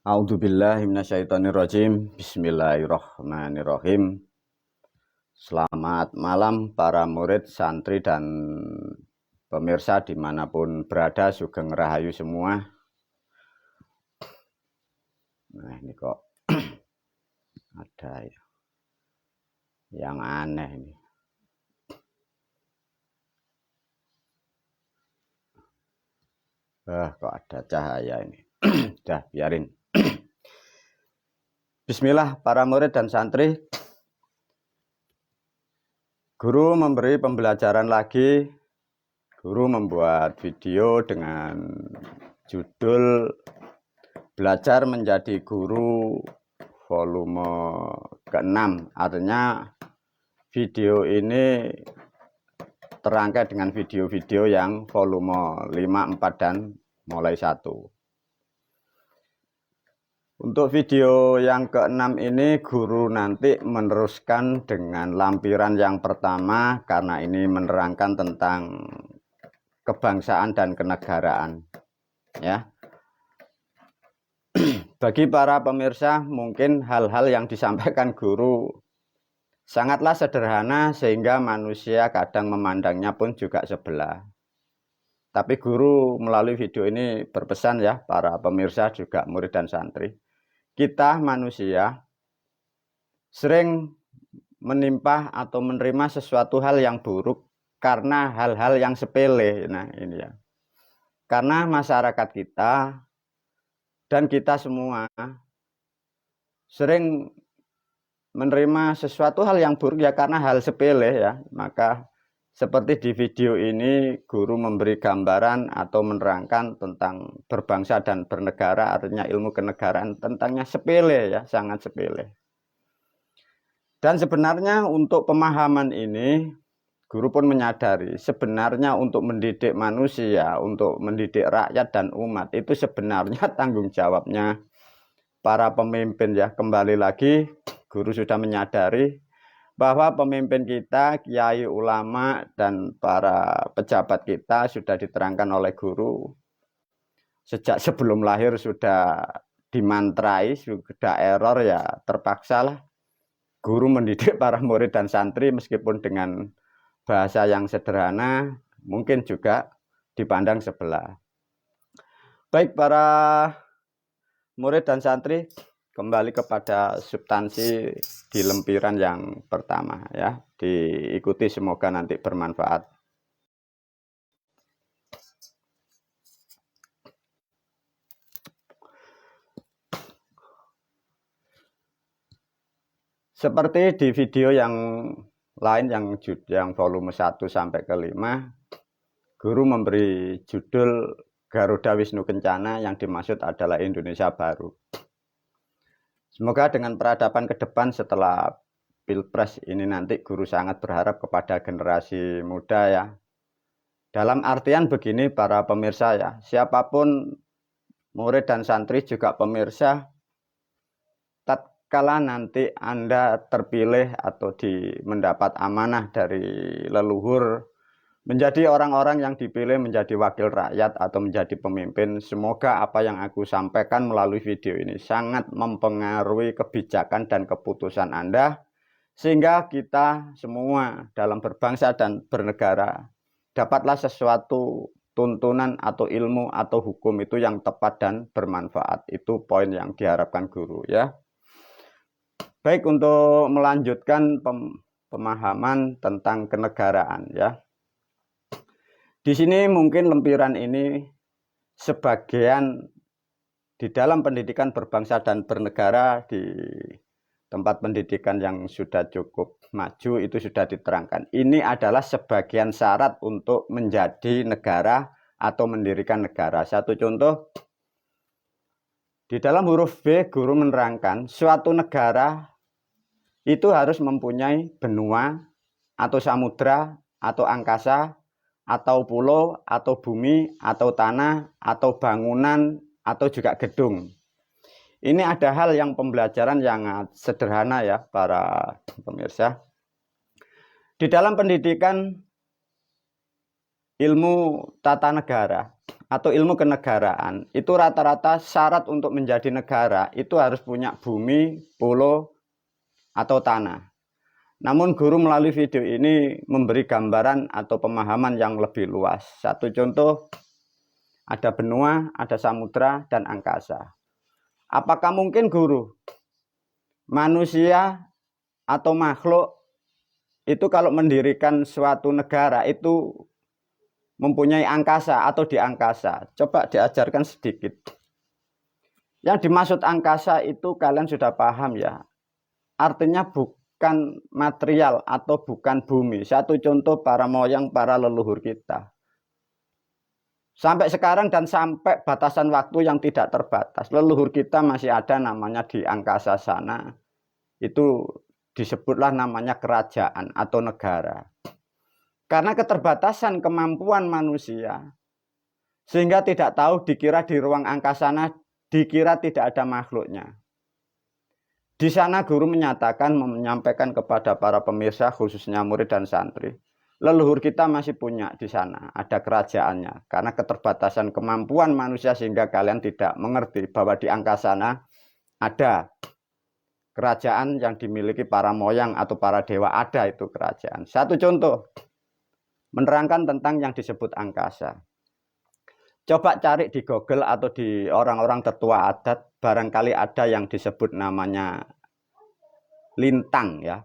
A'udzubillahi minasyaitonirrajim. Bismillahirrahmanirrahim. Selamat malam para murid, santri, dan pemirsa dimanapun berada. Sugeng Rahayu semua. Nah ini kok ada yang aneh ini. Kok ada cahaya ini. Udah biarin. Bismillah para murid dan santri. Guru memberi pembelajaran lagi. Guru membuat video dengan judul Belajar Menjadi Guru volume ke-6. Artinya video ini terangkai dengan video-video yang volume 5, 4, dan mulai 1. Untuk video yang ke-6 ini guru nanti meneruskan dengan lampiran yang pertama karena ini menerangkan tentang kebangsaan dan kenegaraan. Ya. Bagi para pemirsa mungkin hal-hal yang disampaikan guru sangatlah sederhana sehingga manusia kadang memandangnya pun juga sebelah. Tapi guru melalui video ini berpesan ya para pemirsa juga murid dan santri. Kita manusia sering menimpa atau menerima sesuatu hal yang buruk karena hal-hal yang sepele. Nah ini ya. Karena masyarakat kita dan kita semua sering menerima sesuatu hal yang buruk ya karena hal sepele ya. Maka seperti di video ini guru memberi gambaran atau menerangkan tentang berbangsa dan bernegara, artinya ilmu kenegaraan tentangnya sepele ya, sangat sepele. Dan sebenarnya untuk pemahaman ini guru pun menyadari sebenarnya untuk mendidik manusia, untuk mendidik rakyat dan umat itu sebenarnya tanggung jawabnya para pemimpin ya. Kembali lagi guru sudah menyadari bahwa pemimpin kita, kiai, ulama, dan para pejabat kita sudah diterangkan oleh guru. Sejak sebelum lahir sudah dimantrai, sudah error ya terpaksalah guru mendidik para murid dan santri meskipun dengan bahasa yang sederhana, mungkin juga dipandang sebelah. Baik para murid dan santri, kembali kepada substansi di lempiran yang pertama ya. Diikuti semoga nanti bermanfaat. Seperti di video yang lain yang volume 1 sampai ke 5, guru memberi judul Garuda Wisnu Kencana, yang dimaksud adalah Indonesia Baru. Semoga dengan peradaban ke depan setelah Pilpres ini nanti guru sangat berharap kepada generasi muda ya. Dalam artian begini para pemirsa ya, siapapun murid dan santri juga pemirsa, tatkala nanti Anda terpilih atau mendapat amanah dari leluhur, menjadi orang-orang yang dipilih menjadi wakil rakyat atau menjadi pemimpin, semoga apa yang aku sampaikan melalui video ini sangat mempengaruhi kebijakan dan keputusan Anda, sehingga kita semua dalam berbangsa dan bernegara dapatlah sesuatu tuntunan atau ilmu atau hukum itu yang tepat dan bermanfaat. Itu poin yang diharapkan guru ya. Baik, untuk melanjutkan pemahaman tentang kenegaraan ya. Di sini mungkin lempiran ini sebagian di dalam pendidikan berbangsa dan bernegara di tempat pendidikan yang sudah cukup maju itu sudah diterangkan. Ini adalah sebagian syarat untuk menjadi negara atau mendirikan negara. Satu contoh, di dalam huruf B guru menerangkan suatu negara itu harus mempunyai benua atau samudra atau angkasa atau pulau, atau bumi, atau tanah, atau bangunan, atau juga gedung. Ini ada hal yang pembelajaran yang sederhana ya para pemirsa. Di dalam pendidikan ilmu tata negara atau ilmu kenegaraan, itu rata-rata syarat untuk menjadi negara itu harus punya bumi, pulau, atau tanah. Namun guru melalui video ini memberi gambaran atau pemahaman yang lebih luas. Satu contoh, ada benua, ada samudra, dan angkasa. Apakah mungkin guru, manusia atau makhluk itu kalau mendirikan suatu negara itu mempunyai angkasa atau di angkasa? Coba diajarkan sedikit. Yang dimaksud angkasa itu kalian sudah paham ya. Artinya bukan material atau bukan bumi. Satu contoh para moyang, para leluhur kita. Sampai sekarang dan sampai batasan waktu yang tidak terbatas. Leluhur kita masih ada namanya di angkasa sana. Itu disebutlah namanya kerajaan atau negara. Karena keterbatasan kemampuan manusia, sehingga tidak tahu dikira di ruang angkasa sana, dikira tidak ada makhluknya. Di sana guru menyampaikan kepada para pemirsa, khususnya murid dan santri, leluhur kita masih punya di sana, ada kerajaannya. Karena keterbatasan kemampuan manusia sehingga kalian tidak mengerti bahwa di angkasa sana ada kerajaan yang dimiliki para moyang atau para dewa, ada itu kerajaan. Satu contoh, menerangkan tentang yang disebut angkasa. Coba cari di Google atau di orang-orang tetua adat, barangkali ada yang disebut namanya lintang ya.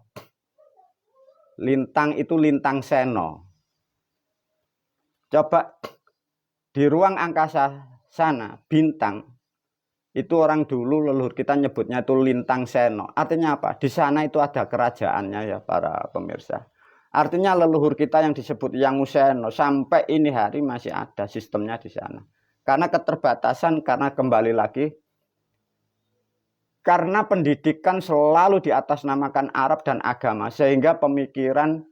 Lintang itu lintang seno. Coba di ruang angkasa sana, bintang, itu orang dulu leluhur kita nyebutnya itu lintang seno. Artinya apa? Di sana itu ada kerajaannya ya para pemirsa. Artinya leluhur kita yang disebut Yang Useno sampai ini hari masih ada sistemnya di sana. Karena keterbatasan, karena kembali lagi, karena pendidikan selalu diatasnamakan Arab dan agama, sehingga pemikiran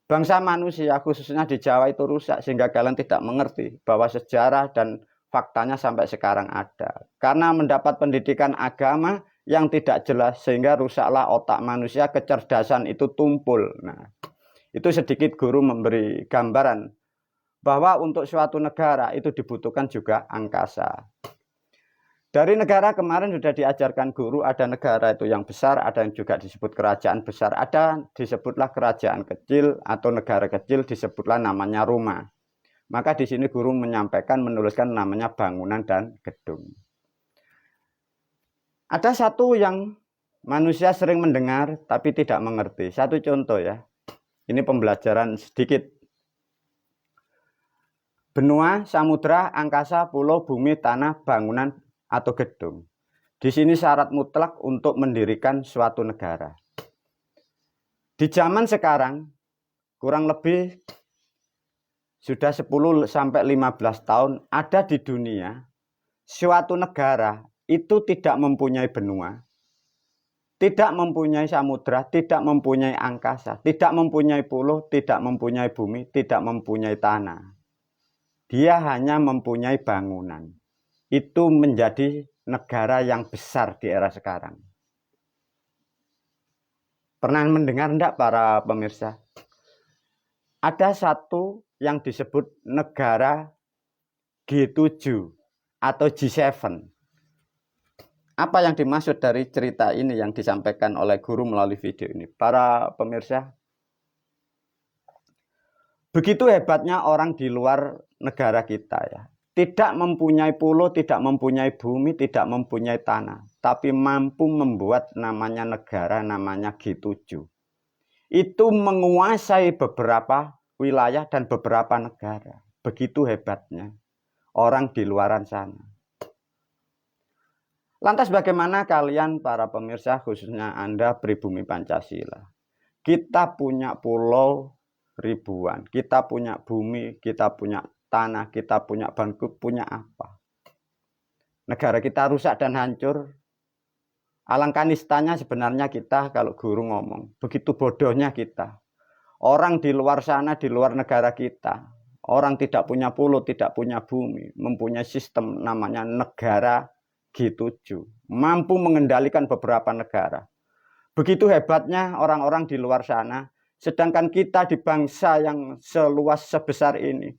bangsa manusia khususnya di Jawa itu rusak, sehingga kalian tidak mengerti bahwa sejarah dan faktanya sampai sekarang ada. Karena mendapat pendidikan agama yang tidak jelas, sehingga rusaklah otak manusia, kecerdasan itu tumpul. Nah, itu sedikit guru memberi gambaran bahwa untuk suatu negara itu dibutuhkan juga angkasa. Dari negara kemarin sudah diajarkan guru, ada negara itu yang besar, ada yang juga disebut kerajaan besar, ada disebutlah kerajaan kecil atau negara kecil, disebutlah namanya rumah. Maka di sini guru menyampaikan, menuliskan namanya bangunan dan gedung. Ada satu yang manusia sering mendengar tapi tidak mengerti. Satu contoh ya. Ini pembelajaran sedikit. Benua, samudra, angkasa, pulau, bumi, tanah, bangunan, atau gedung. Di sini syarat mutlak untuk mendirikan suatu negara. Di zaman sekarang, kurang lebih sudah 10 sampai 15 tahun ada di dunia, suatu negara itu tidak mempunyai benua, tidak mempunyai samudra, tidak mempunyai angkasa, tidak mempunyai pulau, tidak mempunyai bumi, tidak mempunyai tanah. Dia hanya mempunyai bangunan. Itu menjadi negara yang besar di era sekarang. Pernah mendengar enggak para pemirsa? Ada satu yang disebut negara G7 atau G7. Apa yang dimaksud dari cerita ini yang disampaikan oleh guru melalui video ini? Para pemirsa, begitu hebatnya orang di luar negara kita ya. Tidak mempunyai pulau, tidak mempunyai bumi, tidak mempunyai tanah. Tapi mampu membuat namanya negara, namanya G7. Itu menguasai beberapa wilayah dan beberapa negara. Begitu hebatnya orang di luaran sana. Lantas bagaimana kalian para pemirsa, khususnya Anda pribumi Pancasila? Kita punya pulau ribuan, kita punya bumi, kita punya tanah, kita punya bangku, punya apa? Negara kita rusak dan hancur. Alangkah nistanya sebenarnya kita, kalau guru ngomong, begitu bodohnya kita. Orang di luar sana, di luar negara kita, orang tidak punya pulau, tidak punya bumi, mempunyai sistem namanya negara G7, mampu mengendalikan beberapa negara. Begitu hebatnya orang-orang di luar sana, sedangkan kita di bangsa yang seluas sebesar ini,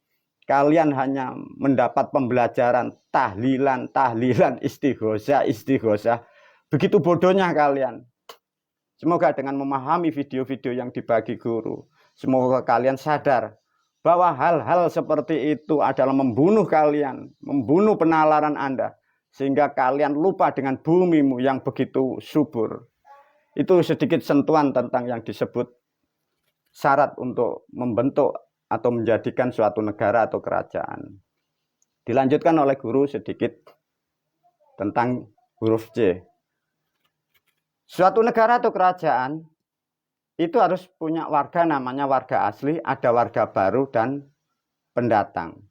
kalian hanya mendapat pembelajaran tahlilan, istighosah. Begitu bodohnya kalian. Semoga dengan memahami video-video yang dibagi guru, semoga kalian sadar bahwa hal-hal seperti itu adalah membunuh kalian, membunuh penalaran Anda, sehingga kalian lupa dengan bumimu yang begitu subur. Itu sedikit sentuhan tentang yang disebut syarat untuk membentuk atau menjadikan suatu negara atau kerajaan. Dilanjutkan oleh guru sedikit tentang huruf C. Suatu negara atau kerajaan itu harus punya warga, namanya warga asli, ada warga baru dan pendatang.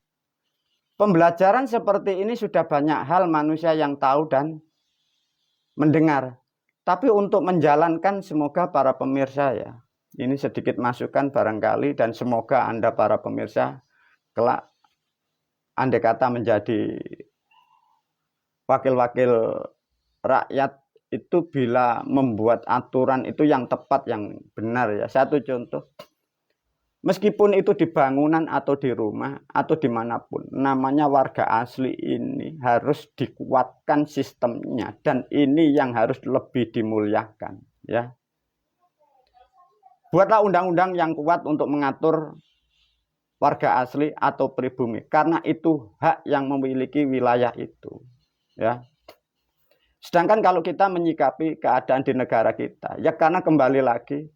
Pembelajaran seperti ini sudah banyak hal manusia yang tahu dan mendengar. Tapi untuk menjalankan, semoga para pemirsa ya, ini sedikit masukan barangkali, dan semoga Anda para pemirsa kelak andai kata menjadi wakil-wakil rakyat itu bila membuat aturan itu yang tepat, yang benar ya. Satu contoh, meskipun itu di bangunan atau di rumah atau dimanapun, namanya warga asli ini harus dikuatkan sistemnya, dan ini yang harus lebih dimuliakan ya. Buatlah undang-undang yang kuat untuk mengatur warga asli atau pribumi, karena itu hak yang memiliki wilayah itu ya. Sedangkan kalau kita menyikapi keadaan di negara kita, ya karena kembali lagi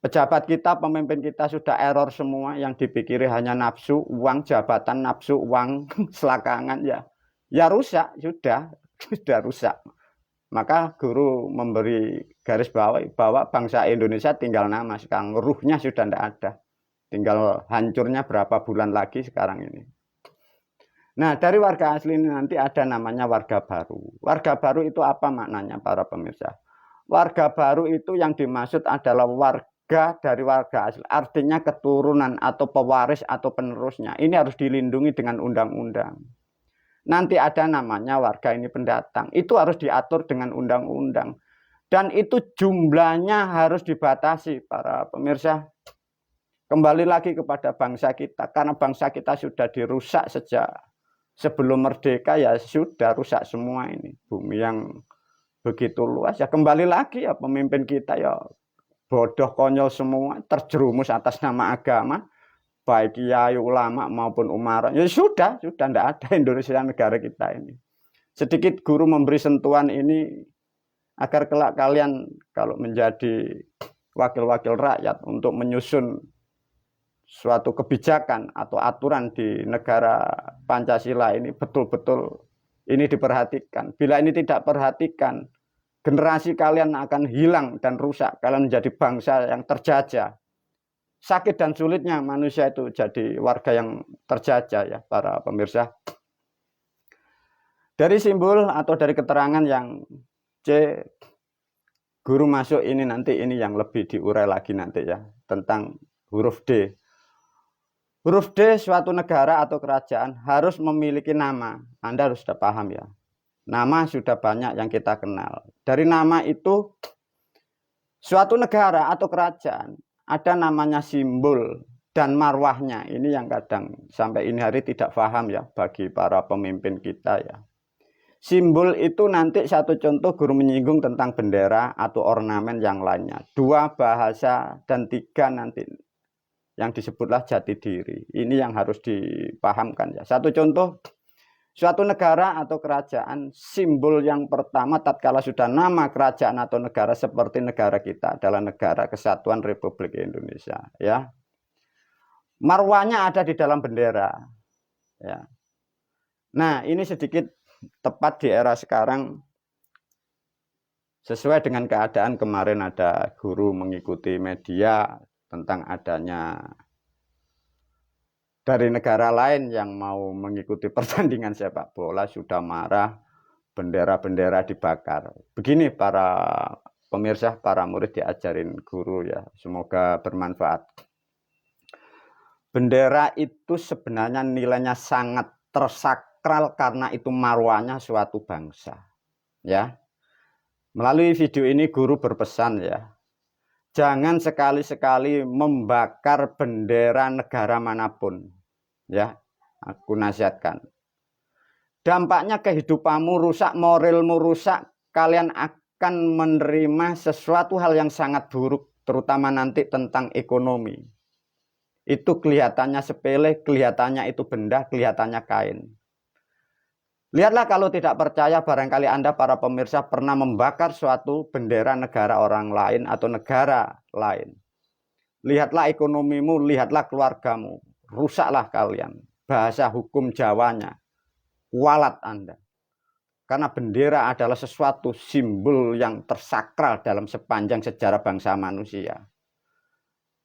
pejabat kita, pemimpin kita sudah error semua, yang dipikiri hanya nafsu, uang, jabatan, nafsu, uang, selakangan ya. Ya rusak, sudah rusak. Maka guru memberi garis bawahi bahwa bangsa Indonesia tinggal nama sekarang, ruhnya sudah tidak ada. Tinggal hancurnya berapa bulan lagi sekarang ini. Nah, dari warga asli ini nanti ada namanya warga baru. Warga baru itu apa maknanya para pemirsa? Warga baru itu yang dimaksud adalah warga dari warga asli. Artinya keturunan atau pewaris atau penerusnya. Ini harus dilindungi dengan undang-undang. Nanti ada namanya warga ini pendatang. Itu harus diatur dengan undang-undang. Dan itu jumlahnya harus dibatasi para pemirsa. Kembali lagi kepada bangsa kita. Karena bangsa kita sudah dirusak sejak sebelum merdeka, ya sudah rusak semua ini. Bumi yang begitu luas ya, kembali lagi ya pemimpin kita ya bodoh konyol semua, terjerumus atas nama agama, baik kiai, ulama maupun umara. Ya sudah tidak ada Indonesia negara kita ini. Sedikit guru memberi sentuhan ini agar kelak kalian kalau menjadi wakil-wakil rakyat untuk menyusun suatu kebijakan atau aturan di negara Pancasila ini betul-betul ini diperhatikan. Bila ini tidak perhatikan, generasi kalian akan hilang dan rusak. Kalian menjadi bangsa yang terjajah. Sakit dan sulitnya manusia itu jadi warga yang terjajah ya para pemirsa. Dari simbol atau dari keterangan yang C, guru masuk ini nanti ini yang lebih diurai lagi nanti ya tentang huruf D. Huruf D, suatu negara atau kerajaan harus memiliki nama. Anda harus sudah paham ya. Nama sudah banyak yang kita kenal. Dari nama itu, suatu negara atau kerajaan ada namanya simbol dan marwahnya. Ini yang kadang sampai ini hari tidak paham ya bagi para pemimpin kita ya. Simbol itu nanti satu contoh guru menyinggung tentang bendera atau ornamen yang lainnya. 2 bahasa dan 3 nanti yang disebutlah jati diri. Ini yang harus dipahamkan ya. Satu contoh, suatu negara atau kerajaan, simbol yang pertama tatkala sudah nama kerajaan atau negara seperti negara kita adalah Negara Kesatuan Republik Indonesia ya. Marwahnya ada di dalam bendera ya. Nah, ini sedikit tepat di era sekarang sesuai dengan keadaan. Kemarin ada guru mengikuti media tentang adanya dari negara lain yang mau mengikuti pertandingan sepak bola sudah marah, bendera-bendera dibakar. Begini para pemirsa, para murid diajarin guru ya, semoga bermanfaat. Bendera itu sebenarnya nilainya sangat tersakral karena itu marwahnya suatu bangsa. Ya. Melalui video ini guru berpesan ya, jangan sekali-sekali membakar bendera negara manapun. Ya, aku nasihatkan. Dampaknya kehidupanmu rusak, moralmu rusak, kalian akan menerima sesuatu hal yang sangat buruk, terutama nanti tentang ekonomi. Itu kelihatannya sepele, kelihatannya itu benda, kelihatannya kain. Lihatlah kalau tidak percaya, barangkali Anda para pemirsa pernah membakar suatu bendera negara orang lain atau negara lain. Lihatlah ekonomimu, lihatlah keluargamu. Rusaklah kalian. Bahasa hukum Jawanya, kualat Anda. Karena bendera adalah sesuatu simbol yang tersakral dalam sepanjang sejarah bangsa manusia.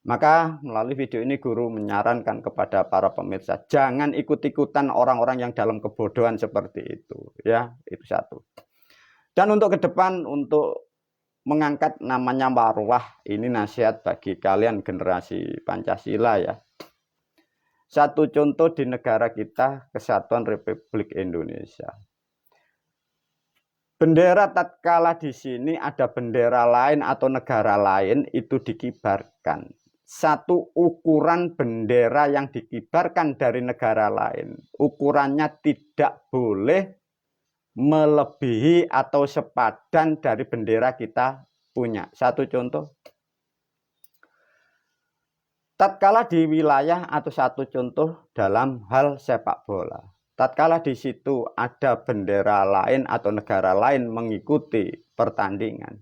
Maka melalui video ini guru menyarankan kepada para pemirsa, jangan ikut-ikutan orang-orang yang dalam kebodohan seperti itu. Ya, itu satu. Dan untuk ke depan, untuk mengangkat namanya marwah, ini nasihat bagi kalian generasi Pancasila ya. Satu contoh di negara kita, Kesatuan Republik Indonesia. Bendera tatkala di sini ada bendera lain atau negara lain itu dikibarkan. Satu ukuran bendera yang dikibarkan dari negara lain, ukurannya tidak boleh melebihi atau sepadan dari bendera kita punya. Satu contoh, tatkala di wilayah atau satu contoh dalam hal sepak bola, tatkala di situ ada bendera lain atau negara lain mengikuti pertandingan,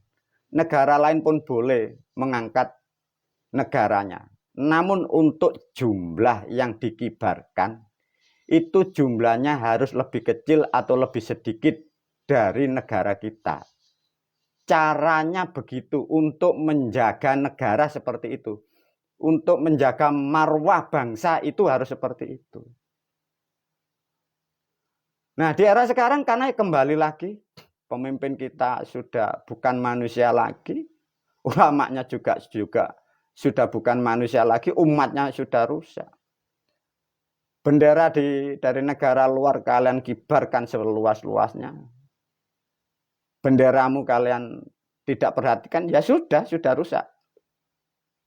negara lain pun boleh mengangkat negaranya. Namun untuk jumlah yang dikibarkan, itu jumlahnya harus lebih kecil atau lebih sedikit dari negara kita. Caranya begitu untuk menjaga negara seperti itu. Untuk menjaga marwah bangsa itu harus seperti itu. Nah, di era sekarang karena kembali lagi, pemimpin kita sudah bukan manusia lagi, ulamanya juga sudah bukan manusia lagi, umatnya sudah rusak. Bendera dari negara luar kalian kibarkan seluas-luasnya. Benderamu kalian tidak perhatikan, ya sudah rusak.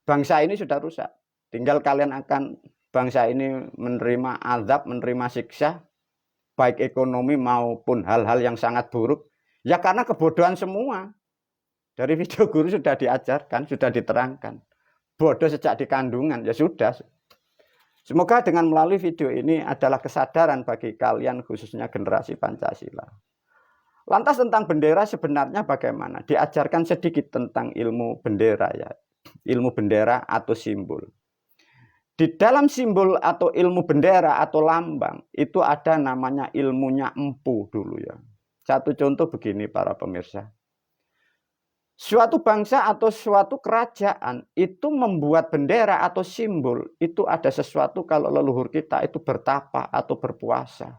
Bangsa ini sudah rusak. Tinggal kalian bangsa ini menerima azab, menerima siksa, baik ekonomi maupun hal-hal yang sangat buruk. Ya karena kebodohan semua. Dari video guru sudah diajarkan, sudah diterangkan. Bodoh sejak di kandungan, ya sudah. Semoga dengan melalui video ini adalah kesadaran bagi kalian khususnya generasi Pancasila. Lantas tentang bendera sebenarnya bagaimana? Diajarkan sedikit tentang ilmu bendera ya. Ilmu bendera atau simbol. Di dalam simbol atau ilmu bendera atau lambang itu ada namanya ilmunya empu dulu ya. Satu contoh begini para pemirsa. Suatu bangsa atau suatu kerajaan itu membuat bendera atau simbol itu ada sesuatu kalau leluhur kita itu bertapa atau berpuasa.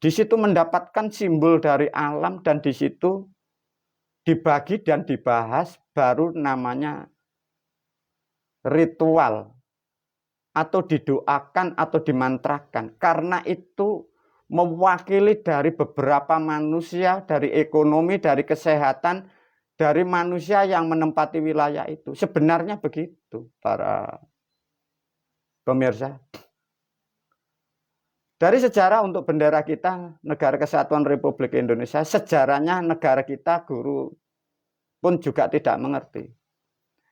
Di situ mendapatkan simbol dari alam dan di situ dibagi dan dibahas baru namanya ritual atau didoakan atau dimantrakan. Karena itu mewakili dari beberapa manusia, dari ekonomi, dari kesehatan, dari manusia yang menempati wilayah itu. Sebenarnya begitu para pemirsa. Dari sejarah untuk bendera kita, Negara Kesatuan Republik Indonesia, sejarahnya negara kita guru pun juga tidak mengerti.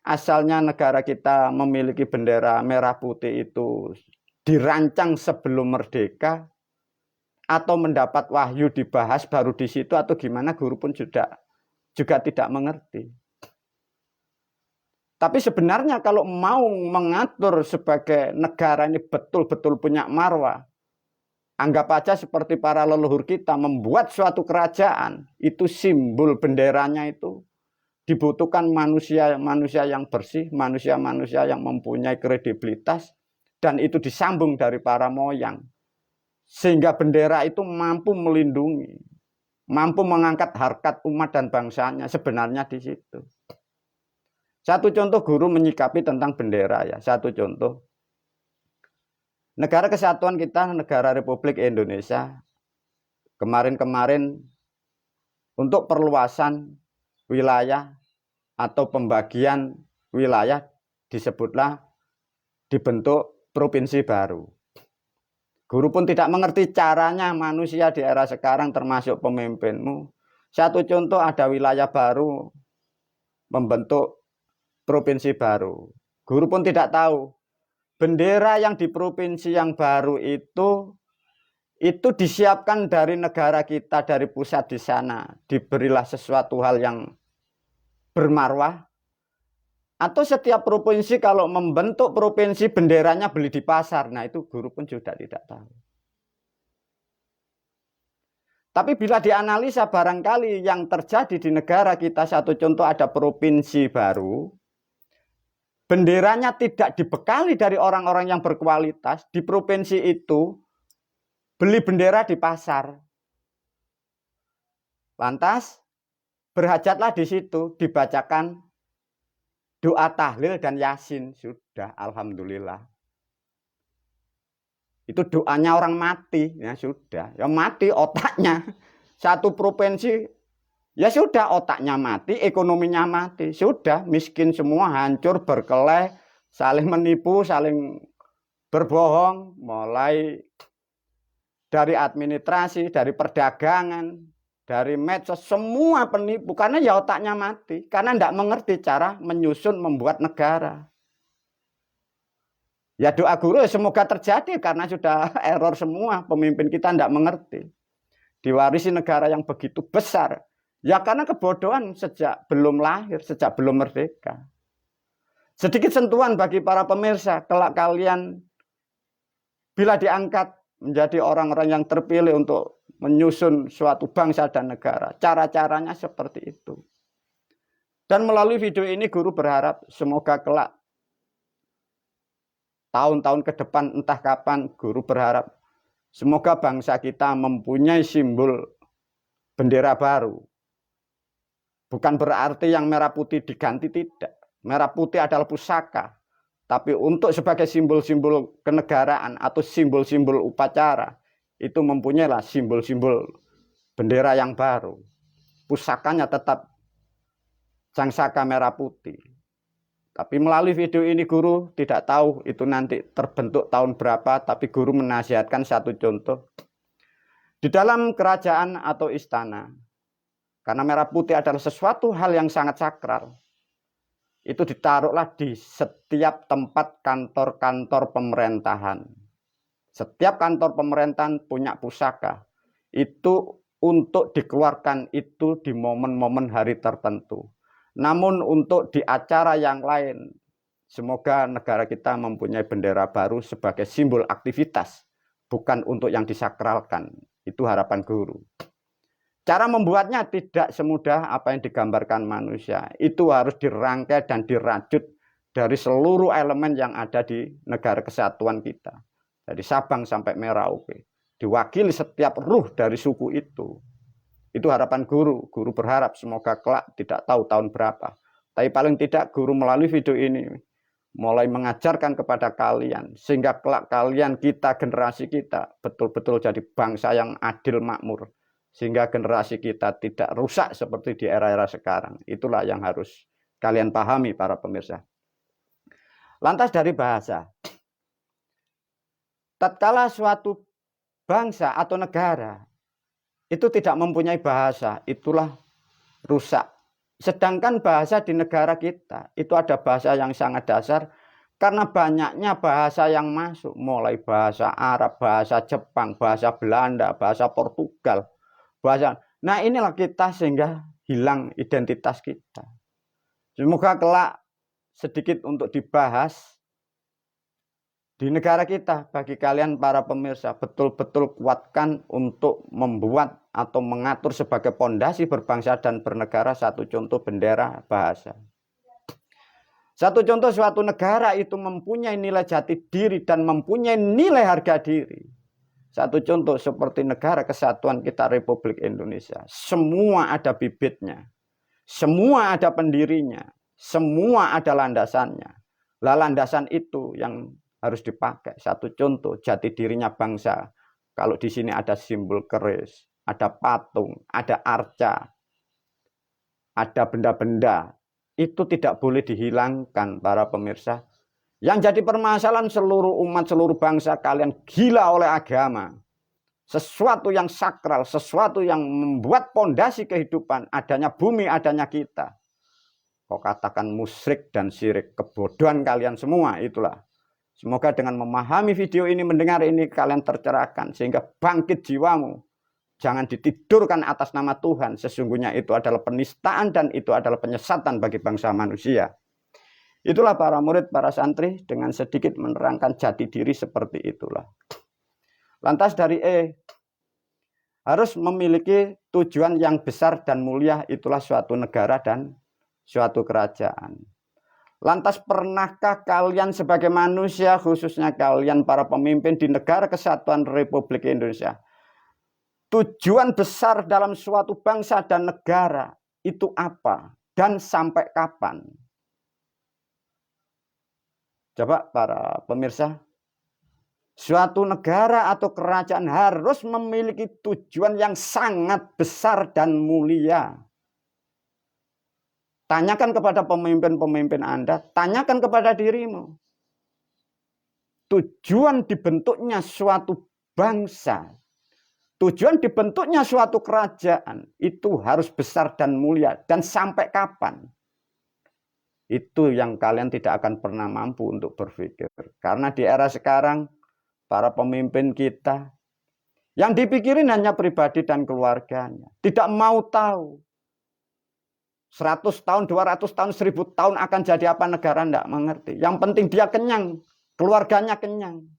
Asalnya negara kita memiliki bendera merah putih itu dirancang sebelum merdeka, atau mendapat wahyu dibahas baru di situ atau gimana guru pun juga tidak mengerti. Tapi sebenarnya kalau mau mengatur sebagai negara ini betul-betul punya marwah, anggap aja seperti para leluhur kita membuat suatu kerajaan, itu simbol benderanya itu dibutuhkan manusia yang bersih, manusia yang mempunyai kredibilitas, dan itu disambung dari para moyang. Sehingga bendera itu mampu melindungi, mampu mengangkat harkat umat dan bangsanya, sebenarnya di situ. Satu contoh guru menyikapi tentang bendera ya, satu contoh. Negara kesatuan kita, negara Republik Indonesia, kemarin-kemarin untuk perluasan wilayah atau pembagian wilayah disebutlah dibentuk provinsi baru. Guru pun tidak mengerti caranya manusia di era sekarang termasuk pemimpinmu. Satu contoh, ada wilayah baru membentuk provinsi baru. Guru pun tidak tahu bendera yang di provinsi yang baru itu disiapkan dari negara kita, dari pusat di sana. Diberilah sesuatu hal yang bermarwah. Atau setiap provinsi kalau membentuk provinsi benderanya beli di pasar. Nah itu guru pun sudah tidak tahu. Tapi bila dianalisa barangkali yang terjadi di negara kita, satu contoh ada provinsi baru, benderanya tidak dibekali dari orang-orang yang berkualitas, di provinsi itu beli bendera di pasar. Lantas berhajatlah di situ, dibacakan doa tahlil dan yasin, sudah alhamdulillah. Itu doanya orang mati, ya sudah, ya mati otaknya. Satu provinsi, ya sudah otaknya mati, ekonominya mati, sudah miskin semua, hancur, berkelahi, saling menipu, saling berbohong, mulai dari administrasi, dari perdagangan, dari medsos, semua penipu, karena ya otaknya mati, karena tidak mengerti cara menyusun, membuat negara. Ya doa guru semoga terjadi karena sudah error semua, pemimpin kita tidak mengerti. Diwarisi negara yang begitu besar. Ya karena kebodohan sejak belum lahir, sejak belum merdeka. Sedikit sentuhan bagi para pemirsa, kelak kalian bila diangkat menjadi orang-orang yang terpilih untuk menyusun suatu bangsa dan negara. Cara-caranya seperti itu. Dan melalui video ini guru berharap semoga kelak tahun-tahun ke depan entah kapan guru berharap semoga bangsa kita mempunyai simbol bendera baru. Bukan berarti yang merah putih diganti, tidak. Merah putih adalah pusaka. Tapi untuk sebagai simbol-simbol kenegaraan atau simbol-simbol upacara itu mempunyailah simbol-simbol bendera yang baru. Pusakanya tetap sangsaka merah putih. Tapi melalui video ini guru tidak tahu itu nanti terbentuk tahun berapa, tapi guru menasihatkan satu contoh. Di dalam kerajaan atau istana, karena merah putih adalah sesuatu hal yang sangat sakral, itu ditaruhlah di setiap tempat kantor-kantor pemerintahan. Setiap kantor pemerintahan punya pusaka. Itu untuk dikeluarkan itu di momen-momen hari tertentu. Namun untuk di acara yang lain, semoga negara kita mempunyai bendera baru sebagai simbol aktivitas, bukan untuk yang disakralkan. Itu harapan guru. Cara membuatnya tidak semudah apa yang digambarkan manusia. Itu harus dirangkai dan dirajut dari seluruh elemen yang ada di negara kesatuan kita. Dari Sabang sampai Merauke. Diwakili setiap ruh dari suku itu. Itu harapan guru. Guru berharap semoga kelak tidak tahu tahun berapa. Tapi paling tidak guru melalui video ini mulai mengajarkan kepada kalian. Sehingga kelak kalian, kita, generasi kita betul-betul jadi bangsa yang adil makmur. Sehingga generasi kita tidak rusak seperti di era-era sekarang. Itulah yang harus kalian pahami para pemirsa. Lantas dari bahasa. Tatkala suatu bangsa atau negara itu tidak mempunyai bahasa, itulah rusak. Sedangkan bahasa di negara kita, itu ada bahasa yang sangat dasar, karena banyaknya bahasa yang masuk, mulai bahasa Arab, bahasa Jepang, bahasa Belanda, bahasa Portugal, bahasa. Nah inilah kita sehingga hilang identitas kita. Semoga kelak sedikit untuk dibahas di negara kita, bagi kalian para pemirsa, betul-betul kuatkan untuk membuat atau mengatur sebagai pondasi berbangsa dan bernegara. Satu contoh bendera, bahasa. Satu contoh suatu negara itu mempunyai nilai jati diri dan mempunyai nilai harga diri. Satu contoh seperti negara kesatuan kita Republik Indonesia. Semua ada bibitnya. Semua ada pendirinya. Semua ada landasannya. Lah landasan itu yang harus dipakai. Satu contoh jati dirinya bangsa. Kalau di sini ada simbol keris, ada patung, ada arca, ada benda-benda itu tidak boleh dihilangkan para pemirsa. Yang jadi permasalahan seluruh umat, seluruh bangsa, kalian gila oleh agama. Sesuatu yang sakral, sesuatu yang membuat pondasi kehidupan, adanya bumi, adanya kita. Kau katakan musyrik dan syirik, kebodohan kalian semua, itulah. Semoga dengan memahami video ini, mendengar ini, kalian tercerahkan, sehingga bangkit jiwamu. Jangan ditidurkan atas nama Tuhan. Sesungguhnya itu adalah penistaan dan itu adalah penyesatan bagi bangsa manusia. Itulah para murid, para santri dengan sedikit menerangkan jati diri seperti itulah. Lantas dari harus memiliki tujuan yang besar dan mulia, itulah suatu negara dan suatu kerajaan. Lantas pernahkah kalian sebagai manusia, khususnya kalian para pemimpin di negara kesatuan Republik Indonesia, tujuan besar dalam suatu bangsa dan negara itu apa dan sampai kapan? Coba para pemirsa, suatu negara atau kerajaan harus memiliki tujuan yang sangat besar dan mulia. Tanyakan kepada pemimpin-pemimpin Anda, tanyakan kepada dirimu. Tujuan dibentuknya suatu bangsa, tujuan dibentuknya suatu kerajaan itu harus besar dan mulia. Dan sampai kapan? Itu yang kalian tidak akan pernah mampu untuk berpikir. Karena di era sekarang, para pemimpin kita, yang dipikirin hanya pribadi dan keluarganya. Tidak mau tahu. 100 tahun, 200 tahun, 1000 tahun akan jadi apa negara, tidak mengerti. Yang penting dia kenyang, keluarganya kenyang.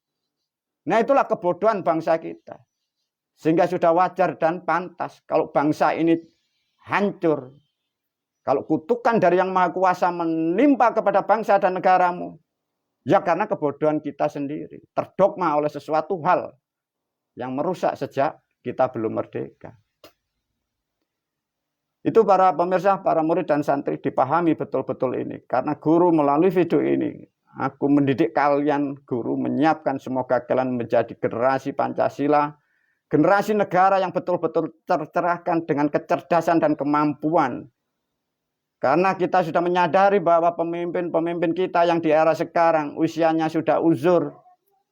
Nah itulah kebodohan bangsa kita. Sehingga sudah wajar dan pantas kalau bangsa ini hancur. Kalau kutukan dari Yang Maha Kuasa menimpa kepada bangsa dan negaramu, ya karena kebodohan kita sendiri. Terdogma oleh sesuatu hal yang merusak sejak kita belum merdeka. Itu para pemirsa, para murid dan santri dipahami betul-betul ini. Karena guru melalui video ini, aku mendidik kalian, guru menyiapkan semoga kalian menjadi generasi Pancasila, generasi negara yang betul-betul tercerahkan dengan kecerdasan dan kemampuan. Karena kita sudah menyadari bahwa pemimpin-pemimpin kita yang di era sekarang usianya sudah uzur.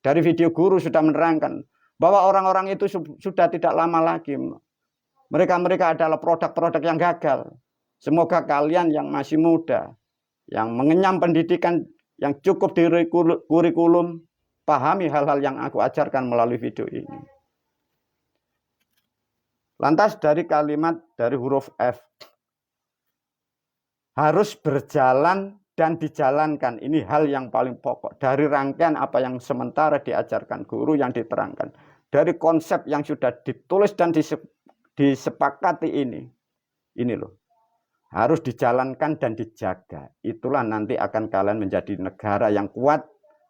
Dari video guru sudah menerangkan bahwa orang-orang itu sudah tidak lama lagi. Mereka adalah produk-produk yang gagal. Semoga kalian yang masih muda, yang mengenyam pendidikan yang cukup di kurikulum, pahami hal-hal yang aku ajarkan melalui video ini. Lantas dari kalimat dari huruf F, harus berjalan dan dijalankan. Ini hal yang paling pokok. Dari rangkaian apa yang sementara diajarkan guru yang diterangkan. Dari konsep yang sudah ditulis dan disepakati ini loh, harus dijalankan dan dijaga. Itulah nanti akan kalian menjadi negara yang kuat,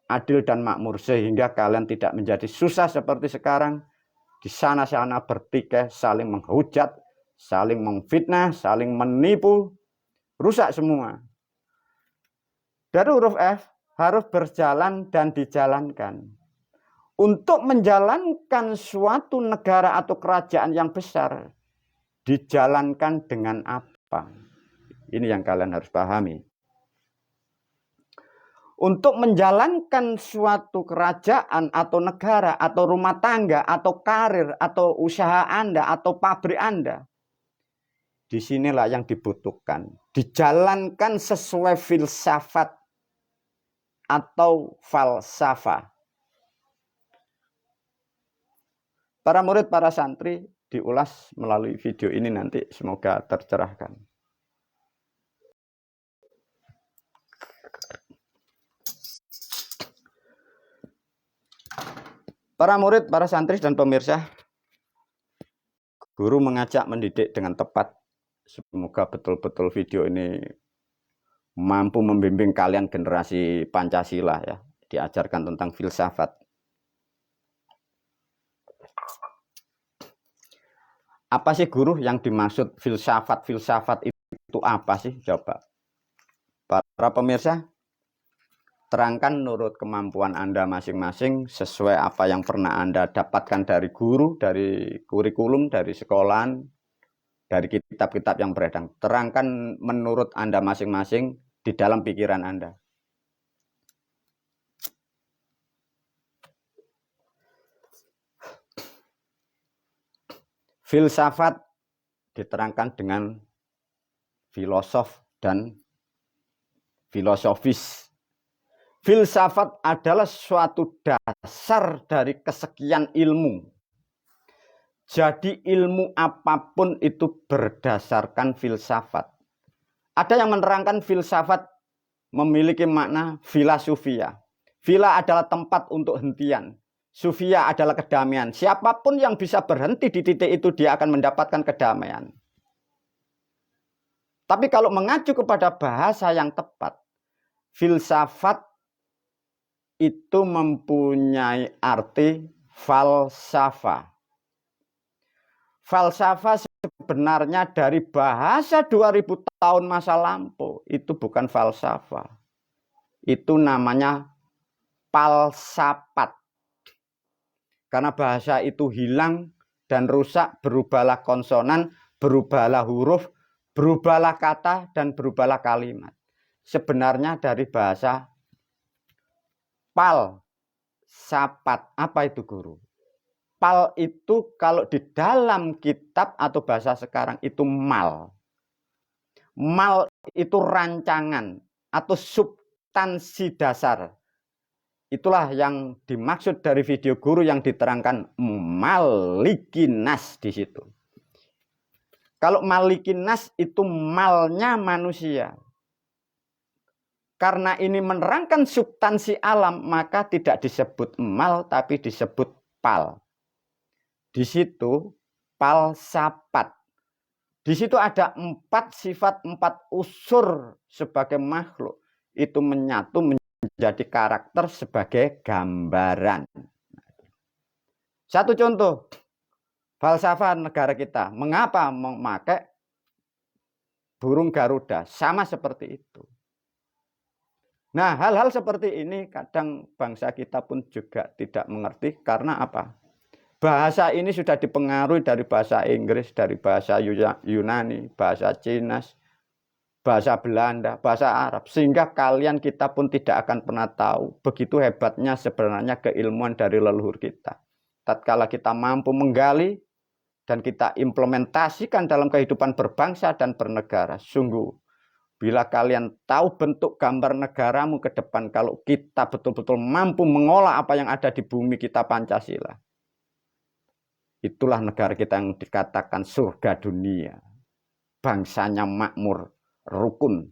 adil dan makmur, sehingga kalian tidak menjadi susah seperti sekarang. Di sana-sana bertikai, saling menghujat, saling memfitnah, saling menipu, rusak semua. Dari huruf F, harus berjalan dan dijalankan. Untuk menjalankan suatu negara atau kerajaan yang besar, dijalankan dengan apa? Ini yang kalian harus pahami. Untuk menjalankan suatu kerajaan atau negara atau rumah tangga atau karir atau usaha Anda atau pabrik Anda, disinilah yang dibutuhkan. Dijalankan sesuai filsafat atau falsafah. Para murid, para santri diulas melalui video ini nanti, semoga tercerahkan. Para murid, para santri dan pemirsa, guru mengajak mendidik dengan tepat. Semoga betul-betul video ini mampu membimbing kalian generasi Pancasila ya, diajarkan tentang filsafat. Apa sih guru yang dimaksud filsafat? Filsafat itu apa sih? Coba. Para pemirsa, terangkan menurut kemampuan Anda masing-masing sesuai apa yang pernah Anda dapatkan dari guru, dari kurikulum, dari sekolahan. dari kitab-kitab yang beredar. Terangkan menurut Anda masing-masing di dalam pikiran Anda. Filsafat diterangkan dengan filosof dan filosofis. Filsafat adalah suatu dasar dari kesekian ilmu. Jadi ilmu apapun itu berdasarkan filsafat. Ada yang menerangkan filsafat memiliki makna filasufia. Vila adalah tempat untuk hentian. Sufia adalah kedamaian. Siapapun yang bisa berhenti di titik itu, dia akan mendapatkan kedamaian. Tapi kalau mengacu kepada bahasa yang tepat, filsafat itu mempunyai arti falsafah. Falsafah sebenarnya dari bahasa 2000 tahun masa lampau. Itu bukan falsafah. Itu namanya palsapat. Karena bahasa itu hilang dan rusak, berubahlah konsonan, berubahlah huruf, berubahlah kata, dan berubahlah kalimat. Sebenarnya dari bahasa palsapat. Apa itu, guru? Pal itu kalau di dalam kitab atau bahasa sekarang itu mal. Mal itu rancangan atau substansi dasar. Itulah yang dimaksud dari video guru yang diterangkan malikinas di situ. Kalau malikinas itu malnya manusia. Karena ini menerangkan substansi alam, maka tidak disebut mal tapi disebut pal. Di situ palsapat. Di situ ada 4 sifat, 4 unsur sebagai makhluk. Itu menyatu menjadi karakter sebagai gambaran. Satu contoh, falsafah negara kita. Mengapa memakai burung Garuda? Sama seperti itu. Nah, hal-hal seperti ini kadang bangsa kita pun juga tidak mengerti. Karena apa? Bahasa ini sudah dipengaruhi dari bahasa Inggris, dari bahasa Yunani, bahasa Cina, bahasa Belanda, bahasa Arab. Sehingga kalian kita pun tidak akan pernah tahu begitu hebatnya sebenarnya keilmuan dari leluhur kita. Tatkala kita mampu menggali dan kita implementasikan dalam kehidupan berbangsa dan bernegara. Sungguh, bila kalian tahu bentuk gambar negaramu ke depan, kalau kita betul-betul mampu mengolah apa yang ada di bumi kita Pancasila. Itulah negara kita yang dikatakan surga dunia. Bangsanya makmur, rukun.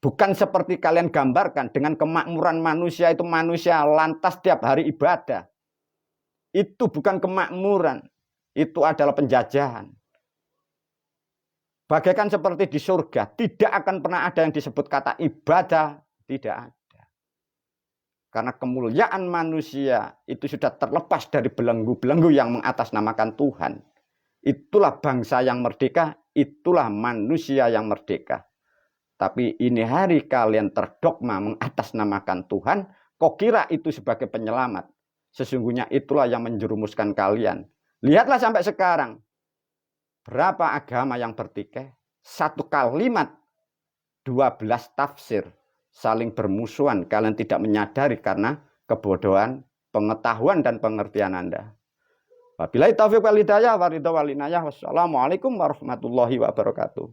Bukan seperti kalian gambarkan dengan kemakmuran manusia itu manusia lantas tiap hari ibadah. Itu bukan kemakmuran. Itu adalah penjajahan. Bagaikan seperti di surga. Tidak akan pernah ada yang disebut kata ibadah. Tidak ada. Karena kemuliaan manusia itu sudah terlepas dari belenggu-belenggu yang mengatasnamakan Tuhan. Itulah bangsa yang merdeka, itulah manusia yang merdeka. Tapi ini hari kalian terdogma mengatasnamakan Tuhan, kok kira itu sebagai penyelamat. Sesungguhnya itulah yang menjerumuskan kalian. Lihatlah sampai sekarang. Berapa agama yang bertikai? Satu kalimat, 12 tafsir. Saling bermusuhan, kalian tidak menyadari karena kebodohan, pengetahuan dan pengertian Anda. Wabillahi taufiq wal hidayah, waridho wal inayah. Wassalamualaikum warahmatullahi wabarakatuh.